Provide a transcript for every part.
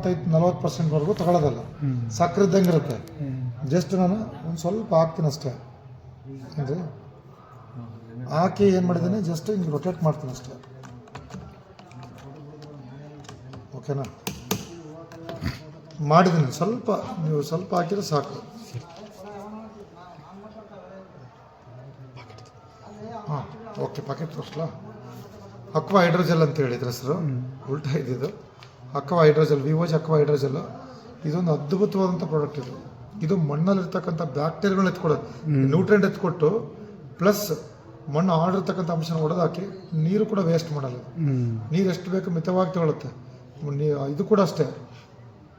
40% ತಗೊಳ್ಳೋದಲ್ಲ, ಸಕ್ಕರೆ ಇದ್ದಂಗೆ ಇರುತ್ತೆ. ಜಸ್ಟ್ ನಾನು ಒಂದು ಸ್ವಲ್ಪ ಹಾಕ್ತೀನಿ ಅಷ್ಟೇ ಏನ್ರಿ, ಹಾಕಿ ಏನು ಮಾಡಿದ್ದೀನಿ ಜಸ್ಟ್ ಹಿಂಗೆ ರೊಟೇಟ್ ಮಾಡ್ತೀನಿ ಅಷ್ಟೇ. ಓಕೆನಾ, ಮಾಡಿದ್ದೀನಿ. ಸ್ವಲ್ಪ ನೀವು ಸ್ವಲ್ಪ ಹಾಕಿದ್ರೆ ಸಾಕು. ಹಾಂ ಓಕೆ, ಪ್ಯಾಕೆಟ್ ತೋರಿಸ್ಲಾ? ಅಕ್ವಾ ಹೈಡ್ರೋಜೆಲ್ ಅಂತ ಹೇಳಿದ್ರೆ ಹೆಸರು, ಉಲ್ಟಾ ಇದ್ದಿದ್ದು. ಅಕ್ವಾ ಹೈಡ್ರೋಜೆಲ್, ವಿವೋಜ್ ಅಕ್ವಾ ಹೈಡ್ರೋಜೆಲ್ ಇದೊಂದು ಅದ್ಭುತವಾದಂಥ ಪ್ರಾಡಕ್ಟ್. ಇದು ಮಣ್ಣಲ್ಲಿರ್ತಕ್ಕಂಥ ಬ್ಯಾಕ್ಟೀರಿಯಾಗಳನ್ನ ಎತ್ಕೊಡೋದು, ನ್ಯೂಟ್ರಿಯೆಂಟ್ ಎತ್ಕೊಟ್ಟು ಪ್ಲಸ್ ಮಣ್ಣು ಆಡಿರ್ತಕ್ಕಂಥ ಅಂಶನ ಹೊಡೆದಾಕಿ ನೀರು ಕೂಡ ವೇಸ್ಟ್ ಮಾಡಲ್ಲ. ನೀರು ಎಷ್ಟು ಬೇಕು ಮಿತವಾಗಿ ತಗೊಳುತ್ತೆ. ಇದು ಕೂಡ ಅಷ್ಟೇ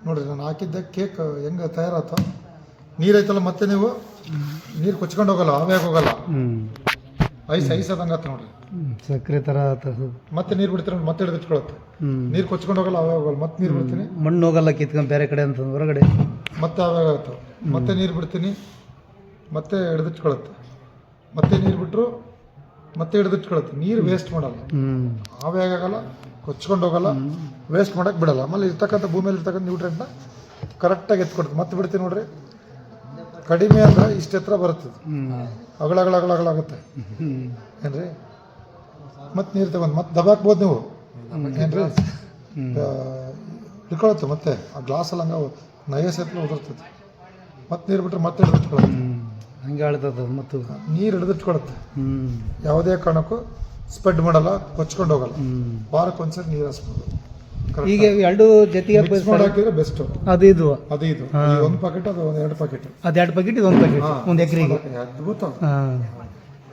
ನೋಡಿರಿ, ನಾನು ಹಾಕಿದ್ದೆ ಕೇಕ್ ಹೆಂಗೆ ತಯಾರಾಯ್ತು, ನೀರೈತಲ್ಲ ಮತ್ತೆ ನೀವು ನೀರು ಕೊಚ್ಕೊಂಡು ಹೋಗಲ್ಲ, ಆವಿಯಾಗಿ ಹೋಗಲ್ಲ, ಐಸ್ ಆದಂಗೆ ಆತ ನೋಡ್ರಿ, ಸಕ್ಕರೆ ಥರ ಮತ್ತೆ ನೀರು ಬಿಡ್ತೀರ ಮತ್ತೆ ಹಿಡಿದಿಟ್ಕೊಳತ್ತೆ. ನೀರು ಕೊಚ್ಕೊಂಡು ಹೋಗಲ್ಲ, ಆವಿಯಾಗಿ ಹೋಗಲ್ಲ. ಮತ್ತೆ ನೀರು ಬಿಡ್ತೀನಿ, ಮಣ್ಣು ಹೋಗಲ್ಲ ಕಿತ್ಕೊಂಡು ಬೇರೆ ಕಡೆ ಅಂತ ಹೊರಗಡೆ, ಮತ್ತೆ ಆವಿಯಾಗಿ ಆಗುತ್ತೆ. ಮತ್ತೆ ನೀರು ಬಿಡ್ತೀನಿ, ಮತ್ತೆ ಹಿಡಿದಿಟ್ಕೊಳತ್ತೆ. ಮತ್ತೆ ನೀರು ಬಿಟ್ಟರು ಮತ್ತೆ ಹಿಡಿದಿಟ್ಕೊಳತ್ತೆ. ನೀರು ವೇಸ್ಟ್ ಮಾಡಲ್ಲ, ಆವಿಯಾಗಲ್ಲ, ಕೊಚ್ಕೊಂಡು ಹೋಗಲ್ಲ, ವೇಸ್ಟ್ ಮಾಡೋಕ್ಕೆ ಬಿಡಲ್ಲ. ಆಮೇಲೆ ಇರ್ತಕ್ಕಂಥ ಭೂಮಿಯಲ್ಲಿ ಇರ್ತಕ್ಕಂಥ ನ್ಯೂಟ್ರಿಯೆಂಟ್ನ ಕರೆಕ್ಟಾಗಿ ಎತ್ಕೊಡ್ತೀವಿ. ಮತ್ತೆ ಬಿಡ್ತೀನಿ ನೋಡ್ರಿ, ಕಡಿಮೆ ಅಂದ್ರೆ ಇಷ್ಟು ಎತ್ತರ ಬರುತ್ತೆ, ಅಗಳಾಗುತ್ತೆ ಏನ್ರಿ. ಮತ್ತೆ ನೀರು ತಗೊಂಡು ಮತ್ತೆ ದಬಾಕ್ಬೋದು ನೀವು ಏನ್ರಿ, ಹಿಡ್ಕೊಳತ್ತೆ. ಮತ್ತೆ ಆ ಗ್ಲಾಸಲ್ಲಿ ಹಂಗೆ ನಯಸ್ ಎತ್ತಲು ಉದುರ್ತೈತೆ. ಮತ್ತೆ ನೀರು ಬಿಟ್ಟರೆ ಮತ್ತೆ ಹಿಡಿದಿಟ್ಕೊಳತ್ತೆ, ಹಂಗೆ ಆಳ್ತದ. ಮತ್ತು ನೀರು ಹಿಡಿದಿಟ್ಕೊಳತ್ತೆ, ಯಾವುದೇ ಕಾರಣಕ್ಕೂ ಸ್ಪ್ರೆಡ್ ಮಾಡಲ್ಲ, ಕೊಚ್ಕೊಂಡು ಹೋಗಲ್ಲ. ವಾರಕ್ಕೆ ಒಂದ್ಸರಿ ನೀರು ಹಾಸ್ಬೋದು. ಈಗ ಎರಡು ಜೊತೆಗೆ ಹಾಕಿದ್ರೆ ಬೆಸ್ಟ್. ಅದು ಇದು ಒಂದು ಪ್ಯಾಕೆಟ್, ಅದು 2 ಪ್ಯಾಕೆಟ್, ಅದು 2 ಪ್ಯಾಕೆಟ್, ಇದು 1 ಪ್ಯಾಕೆಟ್, ಒಂದು ಎಕರೆಗೆ ಅದ್ಭುತ.